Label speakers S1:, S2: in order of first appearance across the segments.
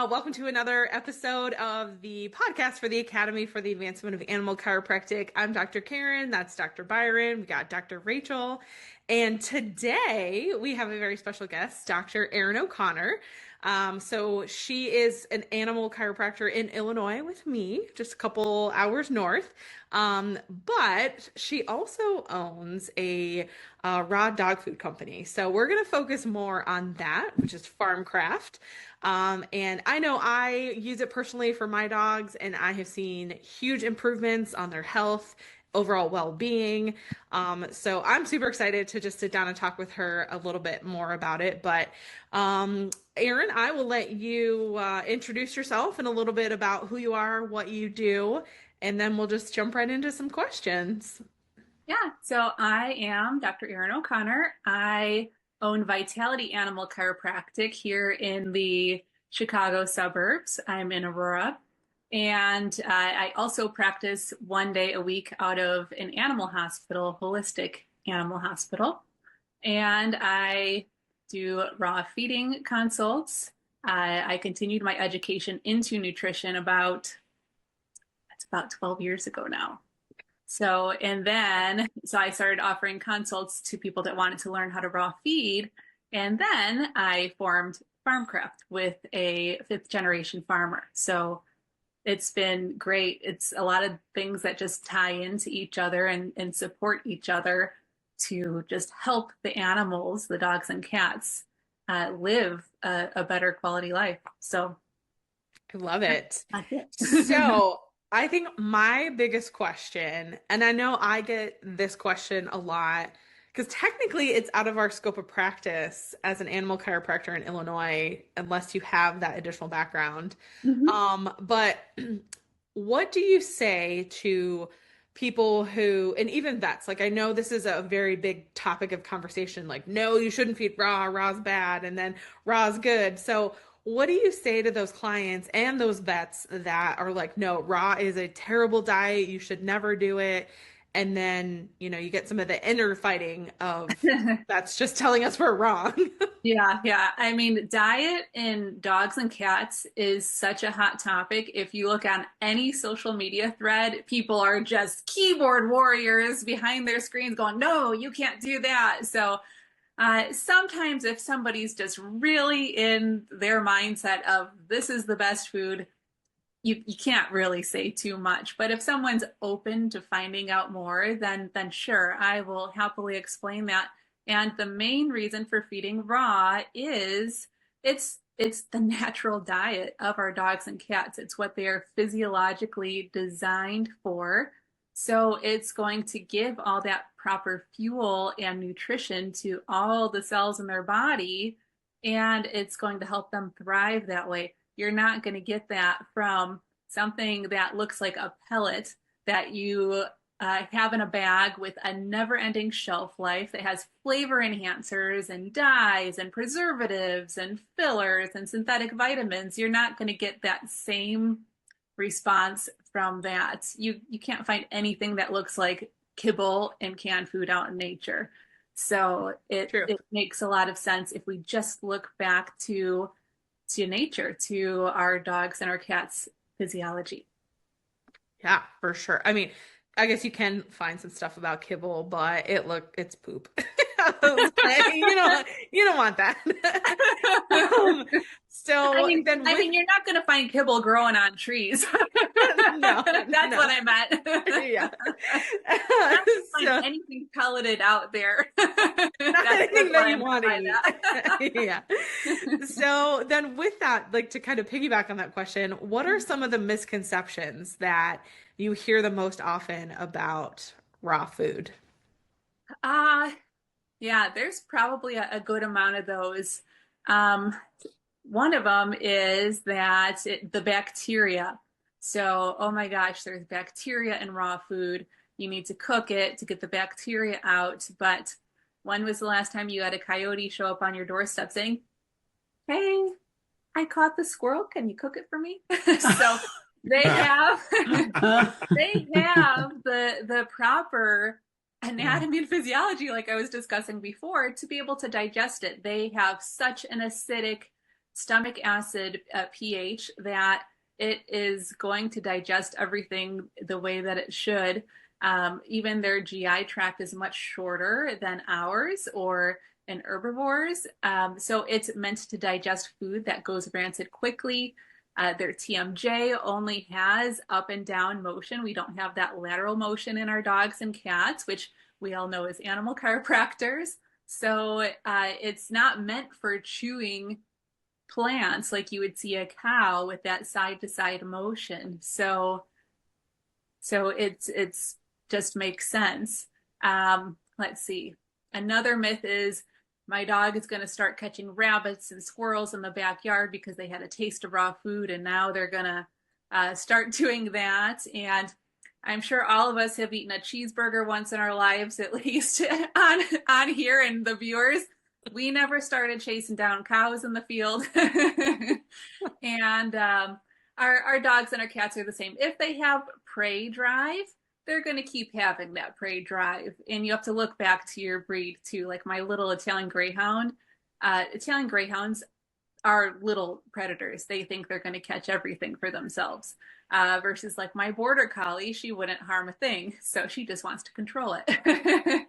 S1: Welcome to another episode of the podcast for the Academy for the Advancement of Animal Chiropractic. I'm Dr. Karen, that's Dr. Byron, we got Dr. Rachel, and today we have a very special guest, Dr. Erin O'Connor. So she is an animal chiropractor in Illinois with me, just a couple hours north. But she also owns a raw dog food company. So we're going to focus more on that, which is Farmcraft. And I know I use it personally for my dogs, and I have seen huge improvements on their health, overall well-being. So I'm super excited to just sit down and talk with her a little bit more about it. But Erin, I will let you introduce yourself and a little bit about who you are, what you do, and then we'll just jump right into some questions.
S2: Yeah, so I am Dr. Erin O'Connor. I own Vitality Animal Chiropractic here in the Chicago suburbs. I'm in Aurora. And I also practice one day a week out of an animal hospital, holistic animal hospital. And I do raw feeding consults. I continued my education into nutrition about 12 years ago now. So I started offering consults to people that wanted to learn how to raw feed. And then I formed Farmcraft with a fifth generation farmer. So it's been great. It's a lot of things that just tie into each other and support each other to just help the animals, the dogs and cats, live a better quality life. So
S1: I love it.
S2: that's it.
S1: So I think my biggest question, and I know I get this question a lot, because technically it's out of our scope of practice as an animal chiropractor in Illinois, unless you have that additional background. But what do you say to people who, and even vets, like I know this is a very big topic of conversation, like, no, you shouldn't feed raw, raw's bad, and then raw's good. So what do you say to those clients and those vets that are like, no, raw is a terrible diet, you should never do it? And then, you get some of the inner fighting of that's just telling us we're wrong.
S2: Yeah. I mean, diet in dogs and cats is such a hot topic. If you look on any social media thread, people are just keyboard warriors behind their screens going, no, you can't do that. So sometimes if somebody's just really in their mindset of this is the best food, you can't really say too much. But if someone's open to finding out more, then sure, I will happily explain that. And the main reason for feeding raw is it's the natural diet of our dogs and cats. It's what they are physiologically designed for. So it's going to give all that proper fuel and nutrition to all the cells in their body, and it's going to help them thrive that way. You're not going to get that from something that looks like a pellet that you have in a bag with a never-ending shelf life that has flavor enhancers and dyes and preservatives and fillers and synthetic vitamins. You're not going to get that same response from that. You can't find anything that looks like kibble and canned food out in nature. So it makes a lot of sense if we just look back to nature, to our dogs and our cats' physiology.
S1: Yeah, for sure. I mean, I guess you can find some stuff about kibble, but it's poop. You don't want that.
S2: I mean, you're not going to find kibble growing on trees.
S1: No,
S2: that's what I meant.
S1: Yeah.
S2: Not to find anything pelleted out there.
S1: Not anything that you want to eat. Yeah. So then with that, like to kind of piggyback on that question, what are some of the misconceptions that you hear the most often about raw food?
S2: Yeah, there's probably a good amount of those. One of them is that the bacteria. So, oh my gosh, there's bacteria in raw food. You need to cook it to get the bacteria out. But when was the last time you had a coyote show up on your doorstep saying, hey, I caught the squirrel. Can you cook it for me? So they have the proper anatomy and physiology, like I was discussing before, to be able to digest it. They have such an acidic stomach acid pH that it is going to digest everything the way that it should. Even their GI tract is much shorter than ours or in herbivores. So it's meant to digest food that goes rancid quickly. Their TMJ only has up and down motion. We don't have that lateral motion in our dogs and cats, which we all know as animal chiropractors. So it's not meant for chewing plants like you would see a cow with that side to side motion. So it's just makes sense. Let's see. Another myth is my dog is going to start catching rabbits and squirrels in the backyard because they had a taste of raw food, and now they're going to start doing that. And I'm sure all of us have eaten a cheeseburger once in our lives, at least on here, and the viewers. We never started chasing down cows in the field. And our dogs and our cats are the same. If they have prey drive, they're going to keep having that prey drive. And you have to look back to your breed too. Like my little Italian Greyhound, Italian Greyhounds are little predators. They think they're going to catch everything for themselves. Versus like my Border Collie, she wouldn't harm a thing. So she just wants to control it.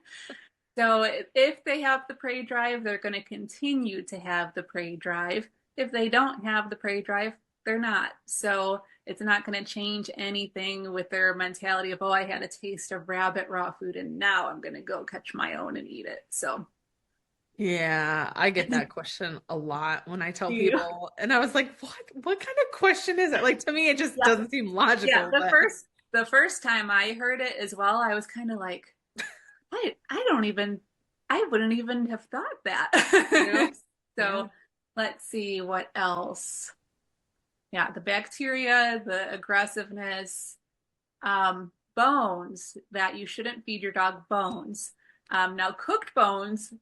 S2: So if they have the prey drive, they're going to continue to have the prey drive. If they don't have the prey drive, they're not. So it's not going to change anything with their mentality of, oh, I had a taste of rabbit raw food and now I'm going to go catch my own and eat it. So
S1: Yeah, I get that question a lot when I tell
S2: yeah,
S1: people, and I was like, what kind of question is it? Like to me, it just
S2: yeah,
S1: doesn't seem
S2: yeah.
S1: logical, but
S2: The first time I heard it as well, I was kind of like, I don't even, I wouldn't even have thought
S1: yeah,
S2: that.
S1: yeah.
S2: So let's see what else. Yeah, the bacteria, the aggressiveness, bones, that you shouldn't feed your dog bones. Now, cooked bones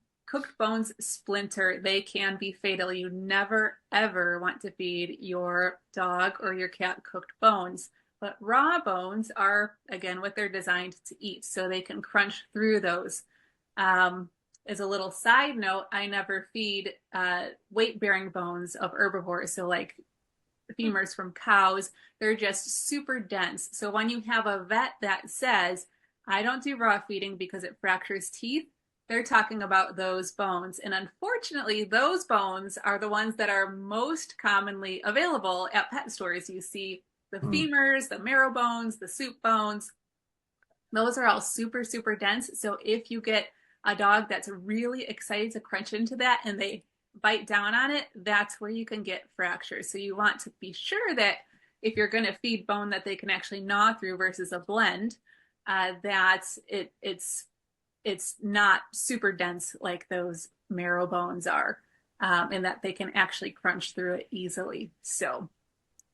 S2: splinter. They can be fatal. You never, ever want to feed your dog or your cat cooked bones. But raw bones are, again, what they're designed to eat, so they can crunch through those. Um, as a little side note, I never feed weight-bearing bones of herbivores. So, like femurs from cows, they're just super dense. So when you have a vet that says, I don't do raw feeding because it fractures teeth, they're talking about those bones. And unfortunately, those bones are the ones that are most commonly available at pet stores. You see the
S3: Hmm.
S2: femurs, the marrow bones, the soup bones. Those are all super, super dense. So if you get a dog that's really excited to crunch into that and they bite down on it, that's where you can get fractures. So you want to be sure that if you're going to feed bone that they can actually gnaw through versus a blend, that it's not super dense like those marrow bones are, and that they can actually crunch through it easily. So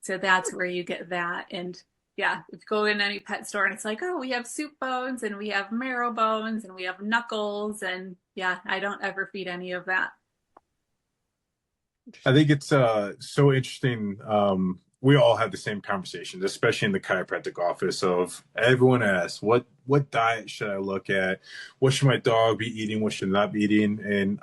S2: that's where you get that. And yeah, if you go in any pet store and it's like, oh, we have soup bones and we have marrow bones and we have knuckles, and yeah, I don't ever feed any of that.
S3: I think it's so interesting. We all have the same conversations, especially in the chiropractic office. Of everyone asks, what diet should I look at? What should my dog be eating? What should not be eating? And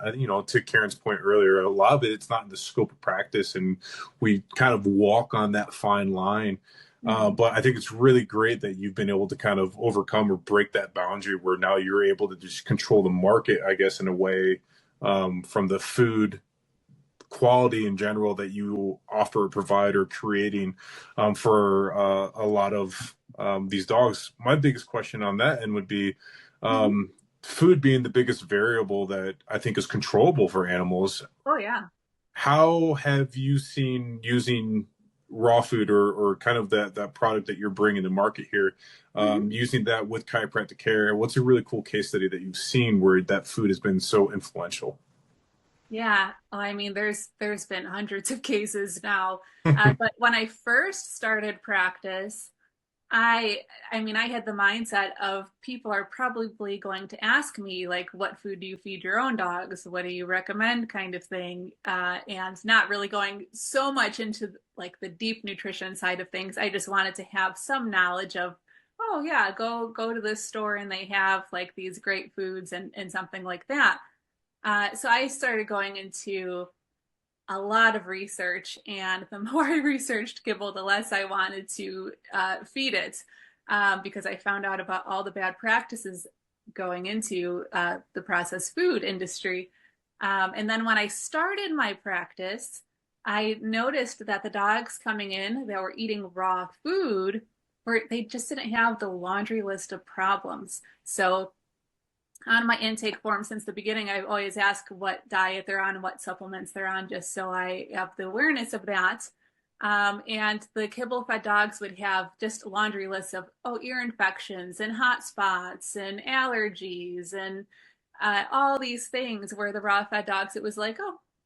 S3: to Karen's point earlier, a lot of it, it's not in the scope of practice, and we kind of walk on that fine line.
S2: Mm-hmm.
S3: But I think it's really great that you've been able to kind of overcome or break that boundary where now you're able to just control the market, I guess, in a way, from the food quality in general that you offer or provide or creating, for a lot of these dogs. My biggest question on that end would be,
S2: Mm-hmm.
S3: food being the biggest variable that I think is controllable for animals.
S2: Oh yeah.
S3: How have you seen using raw food, or kind of that product that you're bringing to market here,
S2: Mm-hmm.
S3: using that with chiropractic care? What's a really cool case study that you've seen where that food has been so influential?
S2: Yeah, well, I mean, there's been hundreds of cases now, but when I first started practice, I I mean, I had the mindset of people are probably going to ask me like, what food do you feed your own dogs? What do you recommend, kind of thing, and not really going so much into like the deep nutrition side of things. I just wanted to have some knowledge of, oh yeah, go to this store and they have like these great foods and something like that. So I started going into a lot of research, and the more I researched kibble, the less I wanted to feed it, because I found out about all the bad practices going into the processed food industry. And then when I started my practice, I noticed that the dogs coming in that were eating raw food, they just didn't have the laundry list of problems. So on my intake form since the beginning, I've always asked what diet they're on, what supplements they're on, just so I have the awareness of that. And the kibble fed dogs would have just laundry lists of, ear infections and hot spots and allergies and all these things, where the raw fed dogs, it was like,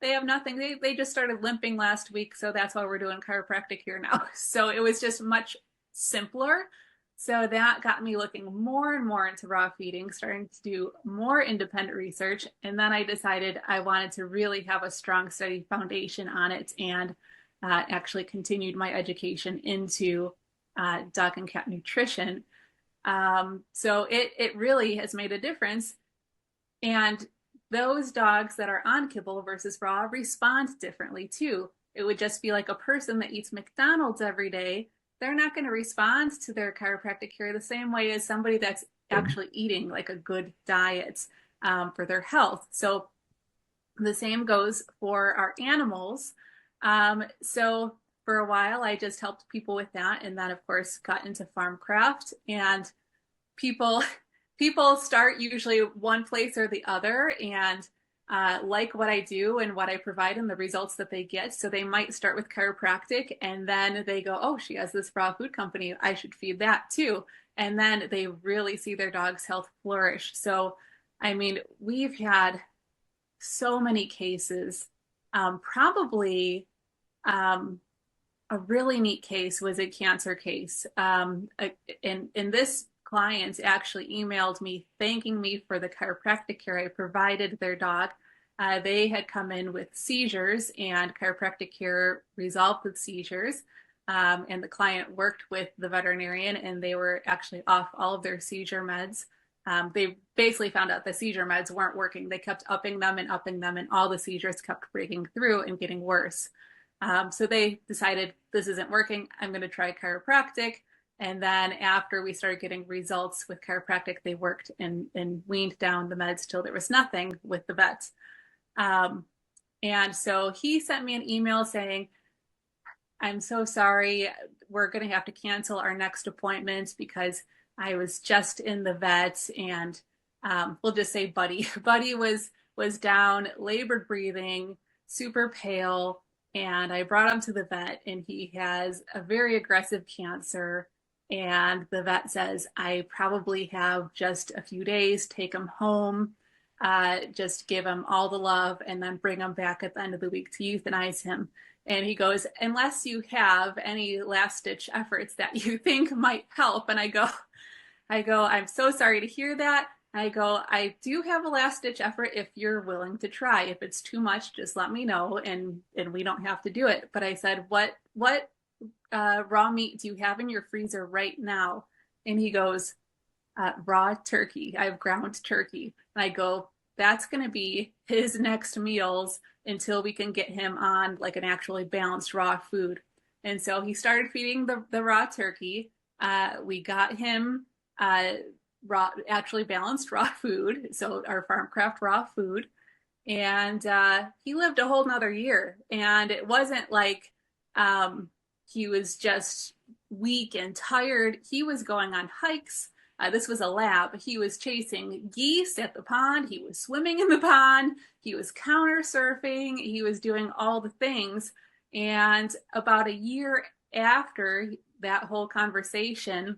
S2: they have nothing. They just started limping last week, so that's why we're doing chiropractic here now. So it was just much simpler. So that got me looking more and more into raw feeding, starting to do more independent research. And then I decided I wanted to really have a strong, steady foundation on it, and actually continued my education into dog and cat nutrition. So it really has made a difference. And those dogs that are on kibble versus raw respond differently too. It would just be like a person that eats McDonald's every day. They're not going to respond to their chiropractic care the same way as somebody that's actually eating like a good diet for their health. So the same goes for our animals. So for a while, I just helped people with that. And then, of course, got into Farmcraft. And people start usually one place or the other, and like what I do and what I provide and the results that they get. So they might start with chiropractic, and then they go, oh, she has this raw food company, I should feed that too. And then they really see their dog's health flourish. So, I mean, we've had so many cases. Probably a really neat case was a cancer case. And this client actually emailed me thanking me for the chiropractic care I provided their dog. They had come in with seizures, and chiropractic care resolved the seizures. And the client worked with the veterinarian, and they were actually off all of their seizure meds. They basically found out the seizure meds weren't working. They kept upping them, and all the seizures kept breaking through and getting worse. So they decided, this isn't working, I'm going to try chiropractic. And then after we started getting results with chiropractic, they worked and weaned down the meds till there was nothing with the vets. And so he sent me an email saying, I'm so sorry, we're going to have to cancel our next appointment because I was just in the vet, and we'll just say Buddy. Buddy was down, labored breathing, super pale, and I brought him to the vet, and he has a very aggressive cancer. And the vet says, I probably have just a few days, take him home, just give him all the love, and then bring him back at the end of the week to euthanize him. And he goes, unless you have any last ditch efforts that you think might help. And I go, I'm so sorry to hear that. I go, I do have a last ditch effort if you're willing to try. If it's too much, just let me know, and we don't have to do it. But I said, what raw meat do you have in your freezer right now? And he goes, raw turkey. I have ground turkey. And I go, that's going to be his next meals until we can get him on like an actually balanced raw food. And so he started feeding the raw turkey. We got him actually balanced raw food, so our Farmcraft raw food, and he lived a whole nother year. And it wasn't like he was just weak and tired. He was going on hikes. This was a lab. He was chasing geese at the pond. He was swimming in the pond. He was counter surfing. He was doing all the things. And about a year after that whole conversation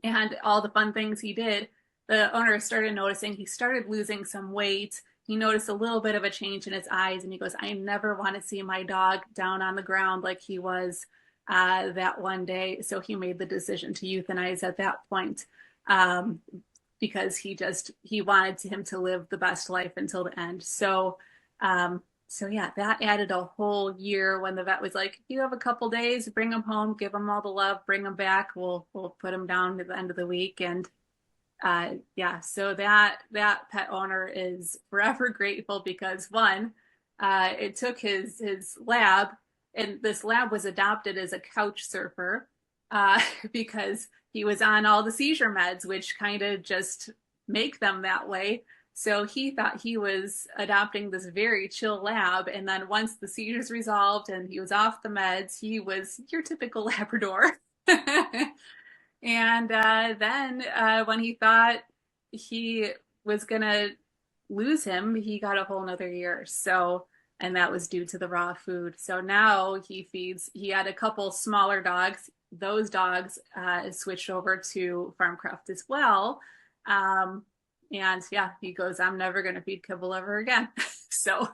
S2: and all the fun things he did, the owner started noticing he started losing some weight. He noticed a little bit of a change in his eyes, and he goes, I never want to see my dog down on the ground like he was that one day. So he made the decision to euthanize at that point, because he wanted him to live the best life until the end. So yeah, that added a whole year when the vet was like, you have a couple days, bring him home, give him all the love, bring him back. We'll put him down to the end of the week. And yeah, so that pet owner is forever grateful, because one, It took his lab, and this lab was adopted as a couch surfer because he was on all the seizure meds, which kind of just make them that way. So he thought he was adopting this very chill lab. And then once the seizures resolved and he was off the meds, he was your typical Labrador. And then when he thought he was going to lose him, he got a whole nother year. So, and that was due to the raw food. So now he had a couple smaller dogs. Those dogs switched over to Farmcraft as well. And yeah, he goes, I'm never going to feed kibble ever again. So,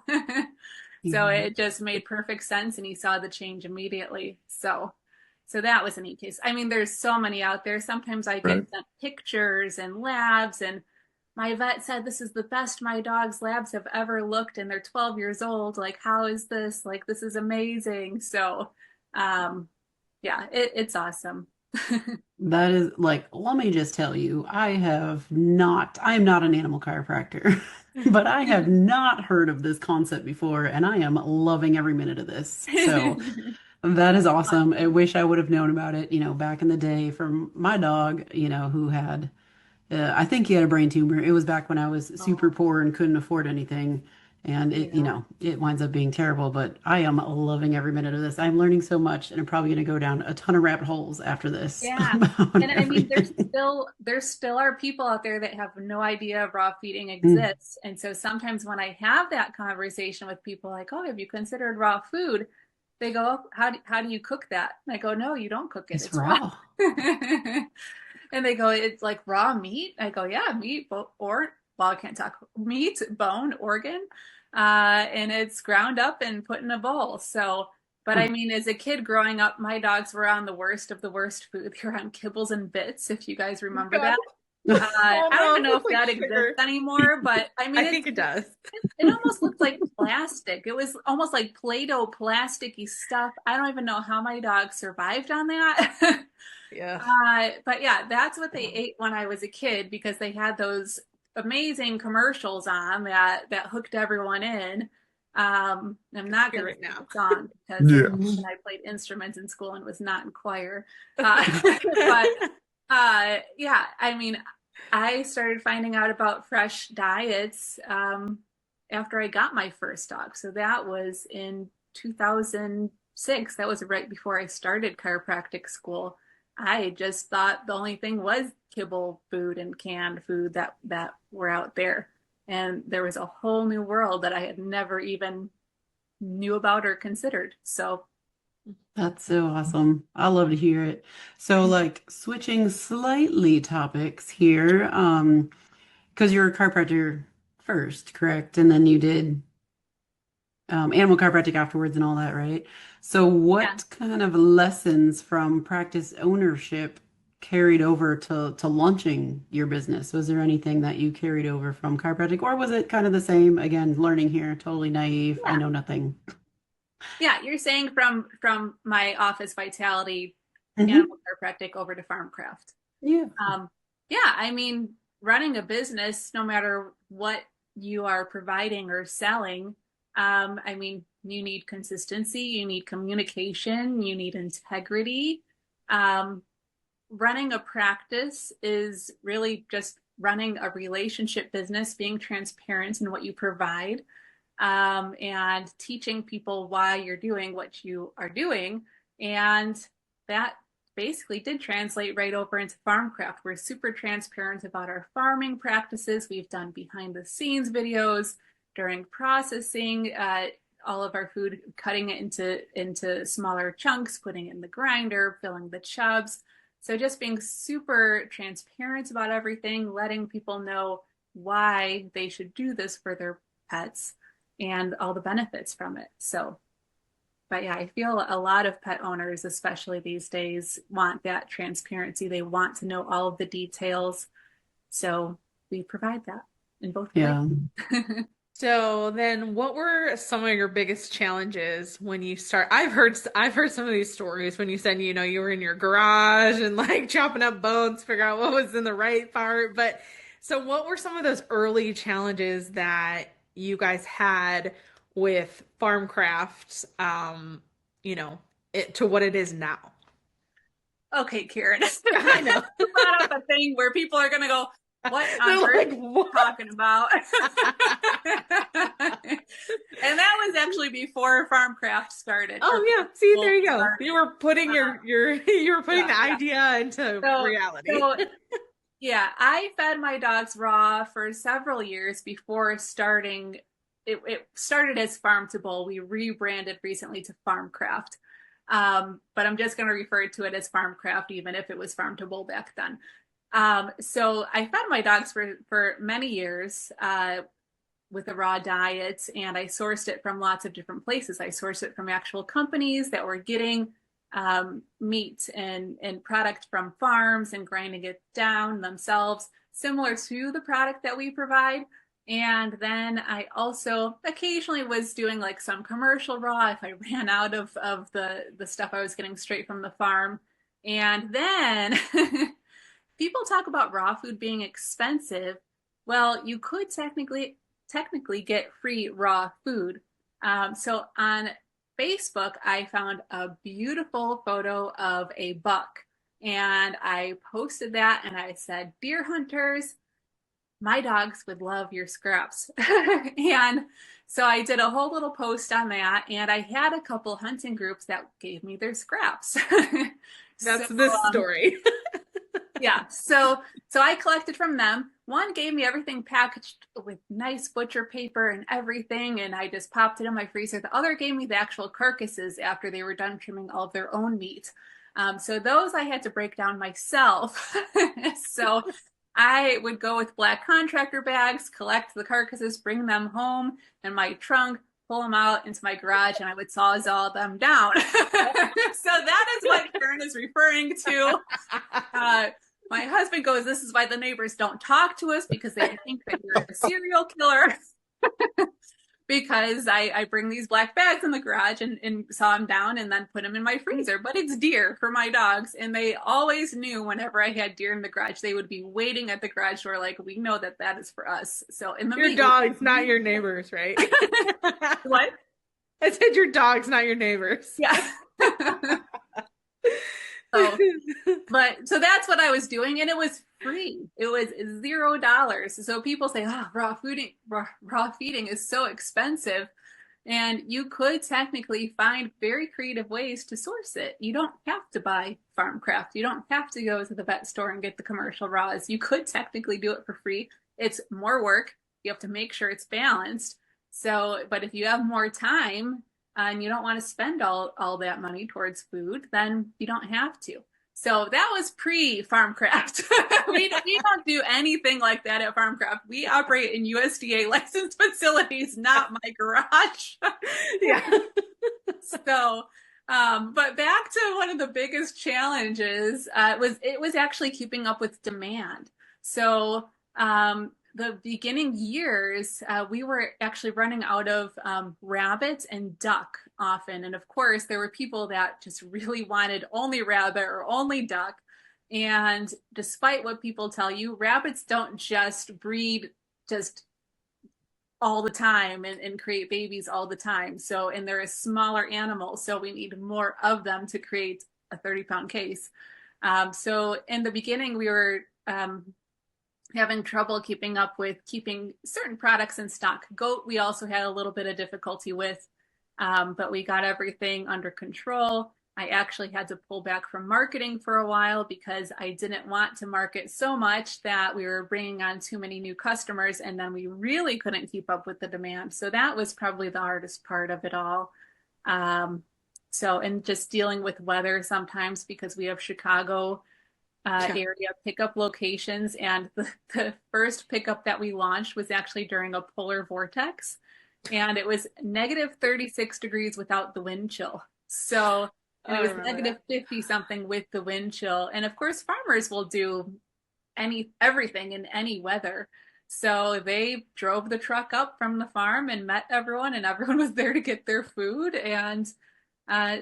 S2: so it just made perfect sense. And he saw the change immediately. So that was a neat case. I mean, there's so many out there. Sometimes I get sent pictures and labs, and my vet said this is the best my dog's labs have ever looked, and they're 12 years old. Like, how is this? Like, this is amazing. So, yeah, it's awesome.
S4: That is like, let me just tell you, I am not an animal chiropractor, but I have not heard of this concept before, and I am loving every minute of this. So that is awesome. I wish I would have known about it, back in the day from my dog, who had, I think he had a brain tumor. It was back when I was super poor and couldn't afford anything. And it winds up being terrible, but I am loving every minute of this. I'm learning so much, and I'm probably going to go down a ton of rabbit holes after this.
S2: Yeah. And I mean, there still are people out there that have no idea raw feeding exists. And so sometimes when I have that conversation with people like, oh, have you considered raw food? They go, oh, how do you cook that? And I go, no, you don't cook it.
S4: It's raw.
S2: And they go, it's like raw meat. I go, yeah, meat, or well, I can't talk meat, bone, organ, and it's ground up and put in a bowl. So, but I mean, as a kid growing up, my dogs were on the worst of the worst food. They were on kibbles and bits, if you guys remember that. I don't even know if that exists anymore, but I mean,
S1: I think it does.
S2: It almost looked like plastic. It was almost like Play-Doh plasticky stuff. I don't even know how my dog survived on that.
S1: Yeah.
S2: But yeah, that's what they ate when I was a kid, because they had those amazing commercials on that hooked everyone in. I'm not going to sing a song because I played instruments in school and was not in choir. But yeah, I mean, I started finding out about fresh diets after I got my first dog. So that was in 2006. That was right before I started chiropractic school. I just thought the only thing was kibble food and canned food that were out there. And there was a whole new world that I had never even knew about or considered. So
S4: that's so awesome. I love to hear it. So like switching slightly topics here, because you're a chiropractor first, correct? And then you did animal chiropractic afterwards and all that, right? So what kind of lessons from practice ownership carried over to launching your business? Was there anything that you carried over from chiropractic, or was it kind of the same? Again, learning here, totally naive. I know nothing.
S2: Yeah, you're saying from my office vitality animal chiropractic over to Farmcraft.
S4: Yeah.
S2: Yeah, I mean, running a business, no matter what you are providing or selling, I mean, you need consistency, you need communication, you need integrity. Running a practice is really just running a relationship business, being transparent in what you provide, and teaching people why you're doing what you are doing. And that basically did translate right over into Farmcraft. We're super transparent about our farming practices. We've done behind the scenes videos during processing, all of our food, cutting it into smaller chunks, putting it in the grinder, filling the chubs. So just being super transparent about everything, letting people know why they should do this for their pets and all the benefits from it. So, but yeah, I feel a lot of pet owners, especially these days, want that transparency. They want to know all of the details. So we provide that in both ways.
S1: So then what were some of your biggest challenges when you start? I've heard some of these stories when you said, you were in your garage and like chopping up bones, figure out what was in the right part. But so what were some of those early challenges that you guys had with Farmcraft, to what it is now?
S2: Okay, Karen.
S1: I know.
S2: You brought up a thing where people are going to go, what on
S1: They're
S2: earth
S1: like,
S2: are you
S1: what?
S2: talking about? And that was actually before Farmcraft started.
S1: Oh
S2: Or
S1: yeah, see, there you go.
S2: started.
S1: You were putting you were putting the
S2: Yeah.
S1: idea into reality.
S2: So yeah, I fed my dogs raw for several years before starting. It started as Farm to Bowl. We rebranded recently to Farmcraft. But I'm just going to refer to it as Farmcraft, even if it was Farm to Bowl back then. So I fed my dogs for many years with a raw diet, and I sourced it from lots of different places. I sourced it from actual companies that were getting meat and product from farms and grinding it down themselves, similar to the product that we provide. And then I also occasionally was doing like some commercial raw if I ran out of the stuff I was getting straight from the farm. And then people talk about raw food being expensive. Well, you could technically get free raw food. So on Facebook, I found a beautiful photo of a buck, and I posted that and I said, "Deer hunters, my dogs would love your scraps." And so I did a whole little post on that, and I had a couple hunting groups that gave me their scraps.
S1: That's
S2: So,
S1: this story.
S2: yeah, so I collected from them. One gave me everything packaged with nice butcher paper and everything, and I just popped it in my freezer. The other gave me the actual carcasses after they were done trimming all of their own meat. So those I had to break down myself. So I would go with black contractor bags, collect the carcasses, bring them home in my trunk, pull them out into my garage, and I would sawzall them down. So that is what Karen is referring to. My husband goes, "This is why the neighbors don't talk to us, because they think that you're a serial killer." Because I bring these black bags in the garage and saw them down and then put them in my freezer. But it's deer for my dogs. And they always knew whenever I had deer in the garage, they would be waiting at the garage door like, "We know that that is for us." So in the
S1: Your dogs, not your neighbors, right?
S2: What?
S1: I said your dogs, not your neighbors.
S2: Yeah. So that's what I was doing, and it was free. It was $0. So people say, "Oh, raw feeding is so expensive," and you could technically find very creative ways to source it. You don't have to buy Farmcraft. You don't have to go to the vet store and get the commercial raws. You could technically do it for free. It's more work. You have to make sure it's balanced. So, but if you have more time and you don't want to spend all that money towards food, then you don't have to. So that was pre-Farmcraft. We don't do anything like that at Farmcraft. We operate in USDA licensed facilities, not my garage.
S1: Yeah.
S2: So, but back to one of the biggest challenges it was actually keeping up with demand. So the beginning years, we were actually running out of rabbit and duck often. And of course, there were people that just really wanted only rabbit or only duck. And despite what people tell you, rabbits don't just breed just all the time and create babies all the time. So, and they're a smaller animal, so we need more of them to create a 30-pound case. So in the beginning, we were having trouble keeping up with keeping certain products in stock. Goat, we also had a little bit of difficulty with, but we got everything under control. I actually had to pull back from marketing for a while because I didn't want to market so much that we were bringing on too many new customers, and then we really couldn't keep up with the demand. So that was probably the hardest part of it all. And just dealing with weather sometimes, because we have Chicago area pickup locations, and the first pickup that we launched was actually during a polar vortex, and it was negative 36 degrees without the wind chill. So, and it was negative 50 something with the wind chill. And of course, farmers will do everything in any weather. So they drove the truck up from the farm and met everyone, and everyone was there to get their food. And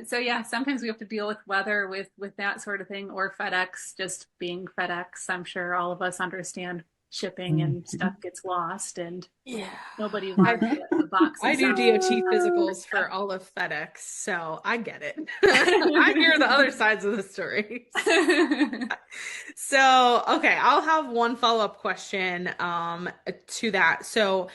S2: so yeah, sometimes we have to deal with weather with that sort of thing, or FedEx just being FedEx. I'm sure all of us understand shipping and stuff gets lost and
S1: Yeah.
S2: nobody
S1: I
S2: wants the
S1: I
S2: boxes
S1: do
S2: out.
S1: DOT physicals for all of FedEx, so I get it. I hear the other sides of the story. So, okay, I'll have one follow-up question to that. So,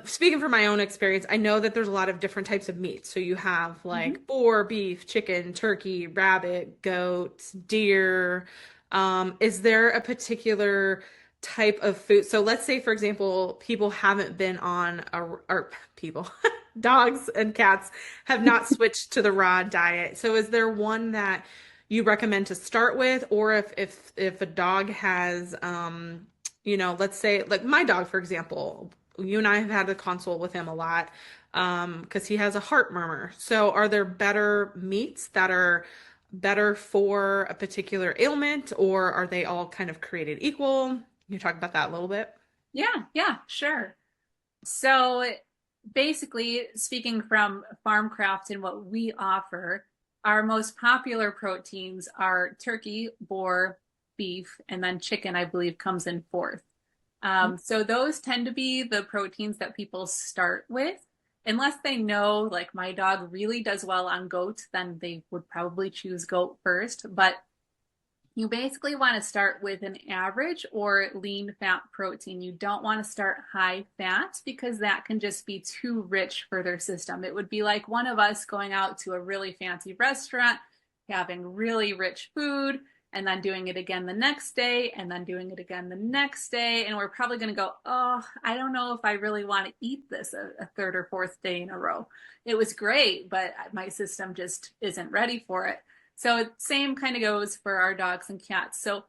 S1: speaking from my own experience, I know that there's a lot of different types of meat. So you have
S2: Mhm.
S1: like boar, beef, chicken, turkey, rabbit, goat, deer. Is there a particular type of food? So let's say, for example, people haven't been on a, or people, dogs and cats have not switched to the raw diet. So is there one that you recommend to start with, or if a dog has let's say like my dog, for example, you and I have had a consult with him a lot because he has a heart murmur. So are there better meats that are better for a particular ailment, or are they all kind of created equal? Can you talk about that a little bit?
S2: Yeah, yeah, sure. So basically, speaking from Farmcraft and what we offer, our most popular proteins are turkey, boar, beef, and then chicken, I believe, comes in fourth. So those tend to be the proteins that people start with. Unless they know, like my dog really does well on goat, then they would probably choose goat first. But you basically want to start with an average or lean fat protein. You don't want to start high fat because that can just be too rich for their system. It would be like one of us going out to a really fancy restaurant, having really rich food, and then doing it again the next day, and then doing it again the next day. And we're probably going to go, oh, I don't know if I really want to eat this a third or fourth day in a row. It was great, but my system just isn't ready for it. So same kind of goes for our dogs and cats. So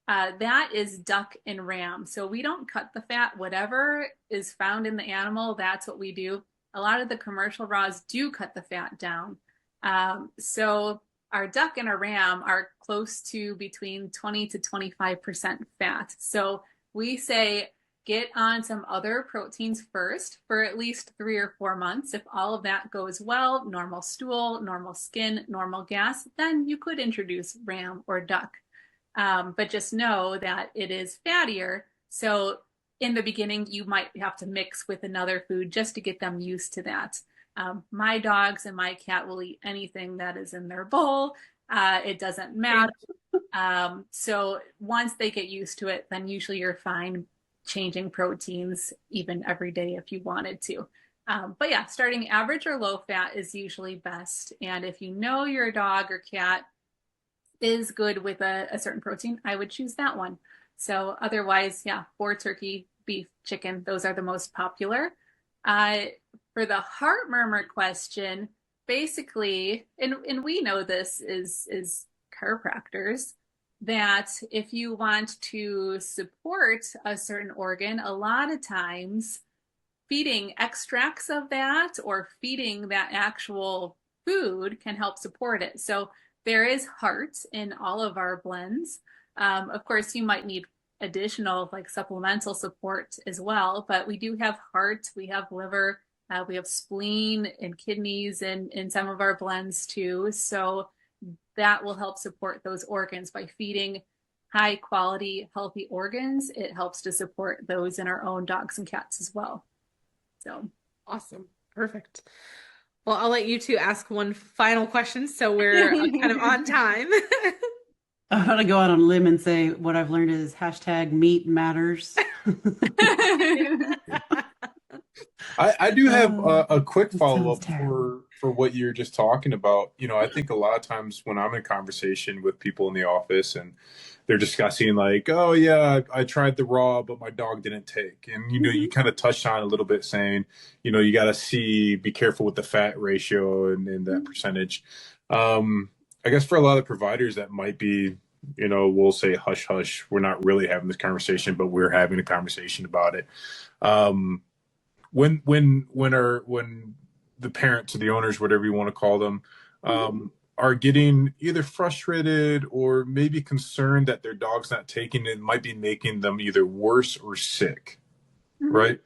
S2: that is duck and ram. So we don't cut the fat. Whatever is found in the animal, that's what we do. A lot of the commercial raws do cut the fat down. So our duck and our ram are close to between 20 to 25% fat. So we say get on some other proteins first for at least 3 or 4 months. If all of that goes well, normal stool, normal skin, normal gas, then you could introduce ram or duck. But just know that it is fattier. So in the beginning, you might have to mix with another food just to get them used to that. My dogs and my cat will eat anything that is in their bowl. It doesn't matter. So once they get used to it, then usually you're fine changing proteins even every day if you wanted to. But yeah, starting average or low fat is usually best. And if you know your dog or cat is good with a certain protein, I would choose that one. So otherwise, yeah, boar, turkey, beef, chicken, those are the most popular. Uh, for the heart murmur question, basically, and we know this is chiropractors, that if you want to support a certain organ, a lot of times feeding extracts of that or feeding that actual food can help support it. So there is heart in all of our blends. Of course, you might need additional like supplemental support as well, but we do have heart, we have liver, we have spleen and kidneys in some of our blends too. So that will help support those organs by feeding high quality, healthy organs. It helps to support those in our own dogs and cats as well. So
S1: Awesome. Perfect. Well, I'll let you two ask one final question so we're kind of on time.
S4: I'm gonna go out on a limb and say what I've learned is hashtag meat matters.
S3: I do have a
S4: Oh,
S3: quick
S4: that
S3: follow
S4: sounds
S3: up
S4: terrible.
S3: for what you're just talking about. You know, I think a lot of times when I'm in conversation with people in the office and they're discussing like, oh yeah, I tried the raw, but my dog didn't take. And you know, you
S2: Mhm.
S3: kind of touched on it a little bit saying, you know, you got to be careful with the fat ratio and that percentage. I guess for a lot of providers that might be, you know, we'll say hush hush. We're not really having this conversation, but we're having a conversation about it. Um, when the parents or the owners, whatever you want to call them, are getting either frustrated or maybe concerned that their dog's not taking it, might be making them either worse or sick,
S2: Mhm.
S3: right?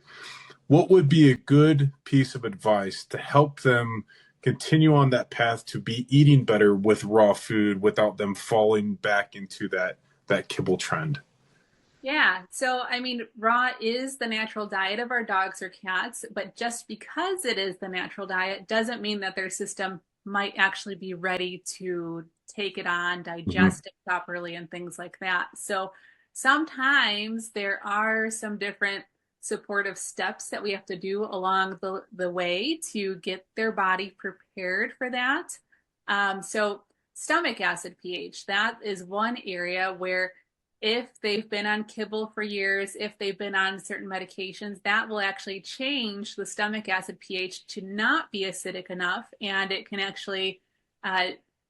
S3: What would be a good piece of advice to help them continue on that path to be eating better with raw food without them falling back into that kibble trend?
S2: Yeah. So, I mean, raw is the natural diet of our dogs or cats, but just because it is the natural diet doesn't mean that their system might actually be ready to take it on,
S3: Hmm.
S2: digest it properly, and things like that. So, sometimes there are some different supportive steps that we have to do along the way to get their body prepared for that. So, stomach acid pH, that is one area where if they've been on kibble for years, if they've been on certain medications, that will actually change the stomach acid pH to not be acidic enough, and it can actually uh,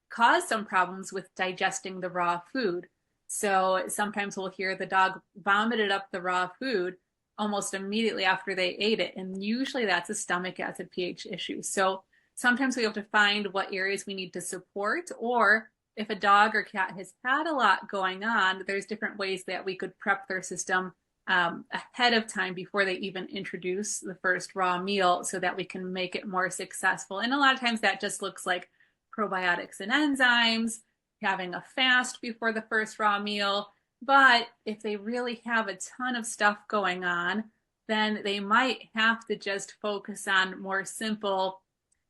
S2: cause some problems with digesting the raw food. So sometimes we'll hear the dog vomited up the raw food almost immediately after they ate it, and usually that's a stomach acid pH issue. So sometimes we have to find what areas we need to support, or if a dog or cat has had a lot going on, there's different ways that we could prep their system ahead of time before they even introduce the first raw meal so that we can make it more successful. And a lot of times that just looks like probiotics and enzymes, having a fast before the first raw meal. But if they really have a ton of stuff going on, then they might have to just focus on more simple,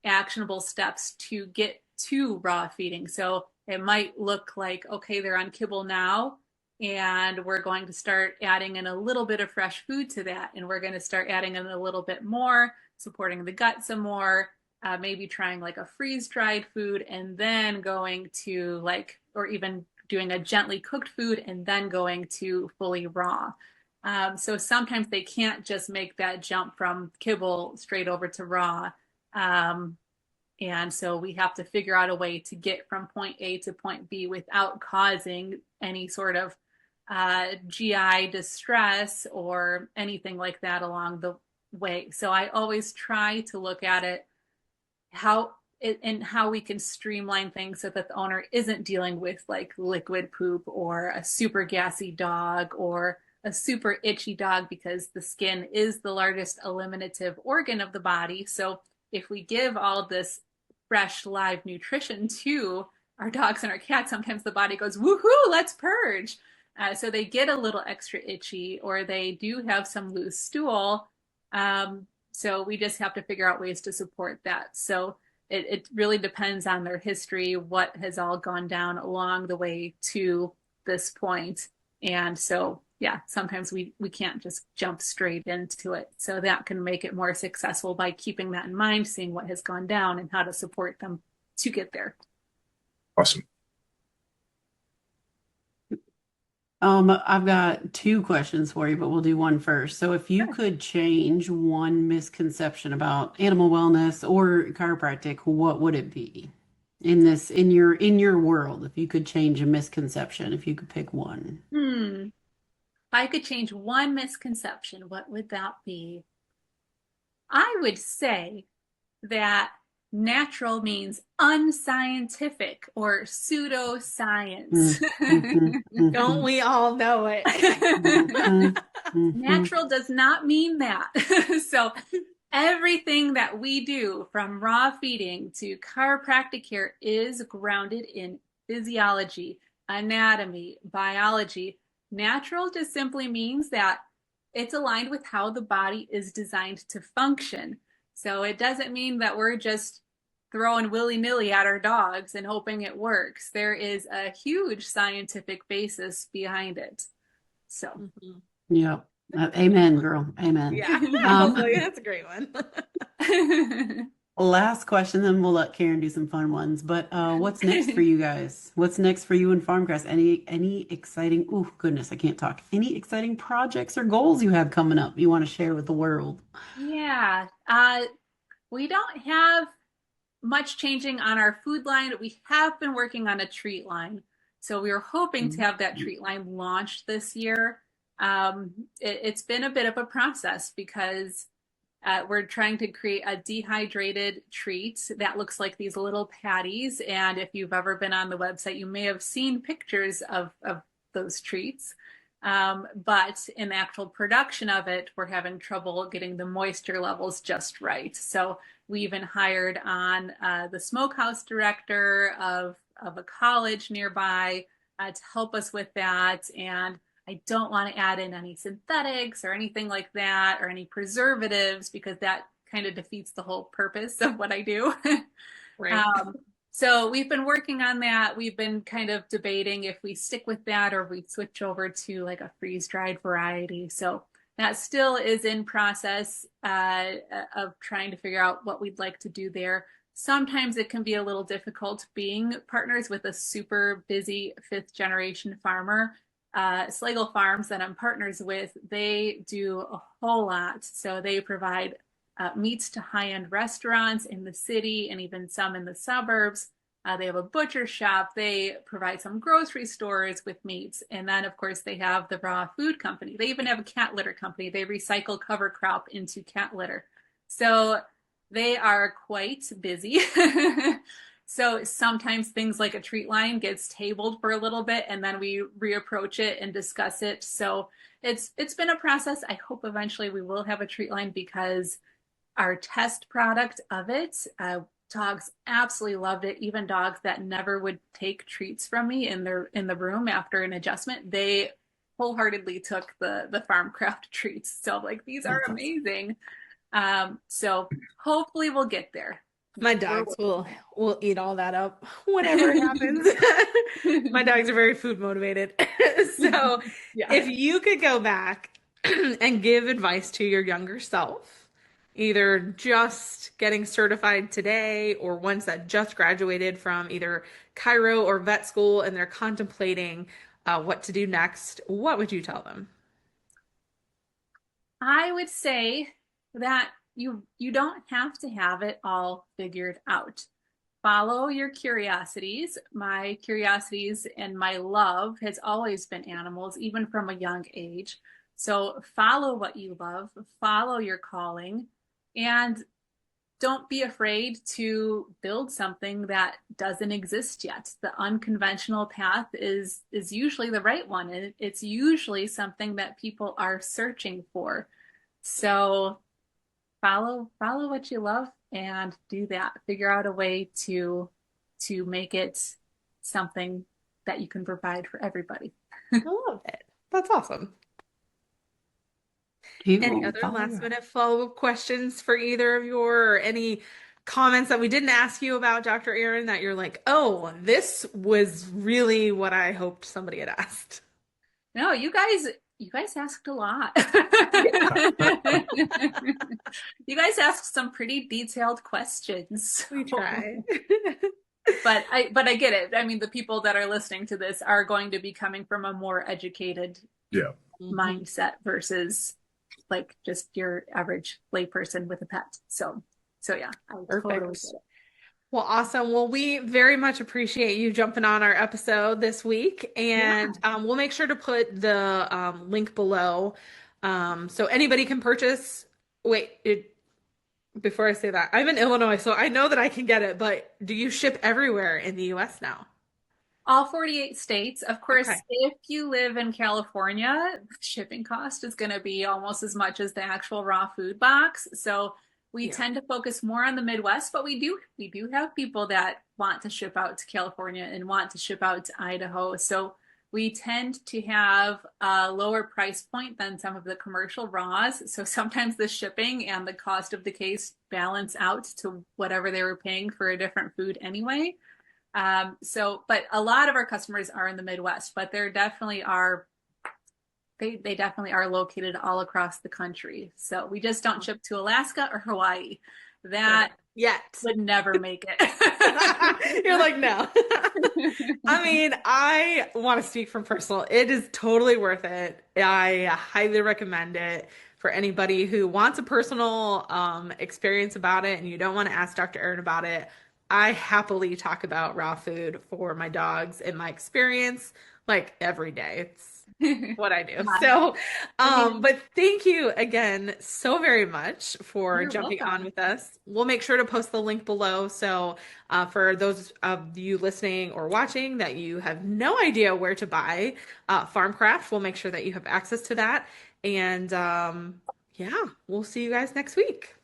S2: actionable steps to get to raw feeding. So it might look like, okay, they're on kibble now, and we're going to start adding in a little bit of fresh food to that. And we're going to start adding in a little bit more, supporting the gut some more, maybe trying like a freeze dried food, and then going to like, or even doing a gently cooked food and then going to fully raw. So sometimes they can't just make that jump from kibble straight over to raw. Um, and so we have to figure out a way to get from point A to point B without causing any sort of GI distress or anything like that along the way. So I always try to look at it how and how we can streamline things so that the owner isn't dealing with like liquid poop or a super gassy dog or a super itchy dog, because the skin is the largest eliminative organ of the body. So if we give all of this fresh live nutrition to our dogs and our cats, sometimes the body goes, woohoo, let's purge. So they get a little extra itchy, or they do have some loose stool. So we just have to figure out ways to support that. So it really depends on their history, what has all gone down along the way to this point. And so, yeah, sometimes we can't just jump straight into it. So that can make it more successful by keeping that in mind, seeing what has gone down and how to support them to get there.
S3: Awesome.
S4: I've got two questions for you, but we'll do one first. So if you could change one misconception about animal wellness or chiropractic, what would it be? In your world, if you could change a misconception, if you could pick one.
S2: If I could change one misconception, what would that be? I would say that natural means unscientific or pseudoscience.
S4: Mm, mhm,
S1: Don't
S4: mhm,
S1: we all know it?
S4: mhm, mhm.
S2: Natural does not mean that. So everything that we do, from raw feeding to chiropractic care, is grounded in physiology, anatomy, biology. Natural just simply means that it's aligned with how the body is designed to function. So it doesn't mean that we're just throwing willy-nilly at our dogs and hoping it works. There is a huge scientific basis behind it. So,
S1: Mhm.
S4: Yeah. Amen, girl. Amen.
S1: Yeah, I was like,
S4: Um,
S1: that's a great one.
S4: Last question, then we'll let Karen do some fun ones. But what's next for you guys? What's next for you in Farmcraft? Any exciting, oh goodness, I can't talk. Any exciting projects or goals you have coming up you want to share with the world?
S2: yeah, we don't have much changing on our food line. We have been working on a treat line. So we were hoping to have that treat line launched this year. It's been a bit of a process because we're trying to create a dehydrated treat that looks like these little patties. And if you've ever been on the website, you may have seen pictures of those treats. But in the actual production of it, we're having trouble getting the moisture levels just right. So we even hired on the smokehouse director of a college nearby to help us with that. And I don't want to add in any synthetics or anything like that or any preservatives because that kind of defeats the whole purpose of what I do.
S1: Right.
S2: Um, so we've been working on that. We've been kind of debating if we stick with that or we switch over to like a freeze-dried variety. So that still is in process of trying to figure out what we'd like to do there. Sometimes it can be a little difficult being partners with a super busy fifth generation farmer. Slagle Farms that I'm partners with, they do a whole lot. So they provide meats to high-end restaurants in the city and even some in the suburbs. They have a butcher shop. They provide some grocery stores with meats. And then, of course, they have the raw food company. They even have a cat litter company. They recycle cover crop into cat litter. So they are quite busy. So sometimes things like a treat line gets tabled for a little bit and then we reapproach it and discuss it. So it's been a process. I hope eventually we will have a treat line because our test product of it, dogs absolutely loved it. Even dogs that never would take treats from me in the room after an adjustment, they wholeheartedly took the Farmcraft treats. So like these are amazing. So hopefully we'll get there.
S1: My dogs will eat all that up whenever it happens. My dogs are very food motivated. So
S2: Yeah.
S1: if you could go back and give advice to your younger self, either just getting certified today or ones that just graduated from either Cairo or vet school and they're contemplating what to do next, what would you tell them?
S2: I would say that you don't have to have it all figured out. Follow your curiosities. My curiosities and my love has always been animals, even from a young age. So follow what you love, follow your calling, and don't be afraid to build something that doesn't exist yet. The unconventional path is usually the right one. And it's usually something that people are searching for. So follow what you love and do that. Figure out a way to make it something that you can provide for everybody.
S1: I love it. That's awesome. Any other last minute follow-up questions for either of your, or any comments that we didn't ask you about Dr. Erin that you're like, oh, this was really what I hoped somebody had asked?
S2: No, you guys asked a lot. You guys asked some pretty detailed questions.
S1: We try.
S2: But I get it. I mean, the people that are listening to this are going to be coming from a more educated mindset versus like just your average layperson with a pet. So yeah, I totally get it.
S1: Well, awesome. Well, we very much appreciate you jumping on our episode this week, and we'll make sure to put the link below so anybody can purchase. Before I say that, I'm in Illinois, so I know that I can get it, but do you ship everywhere in the US now?
S2: All 48 states. Of course,
S1: Okay.
S2: if you live in California, shipping cost is going to be almost as much as the actual raw food box. So we tend to focus more on the Midwest, but we do have people that want to ship out to California and want to ship out to Idaho. So we tend to have a lower price point than some of the commercial raws. So sometimes the shipping and the cost of the case balance out to whatever they were paying for a different food anyway. But a lot of our customers are in the Midwest, but there definitely are, they definitely are located all across the country. So we just don't ship to Alaska or Hawaii. That would never make it.
S1: You're like, no. I mean, I want to speak from personal. It is totally worth it. I highly recommend it for anybody who wants a personal experience about it and you don't want to ask Dr. Erin about it. I happily talk about raw food for my dogs in my experience, like every day. It's what I do. So, but thank you again so very much for jumping on with us. We'll make sure to post the link below. So, for those of you listening or watching that you have no idea where to buy Farmcraft, we'll make sure that you have access to that. And yeah, we'll see you guys next week.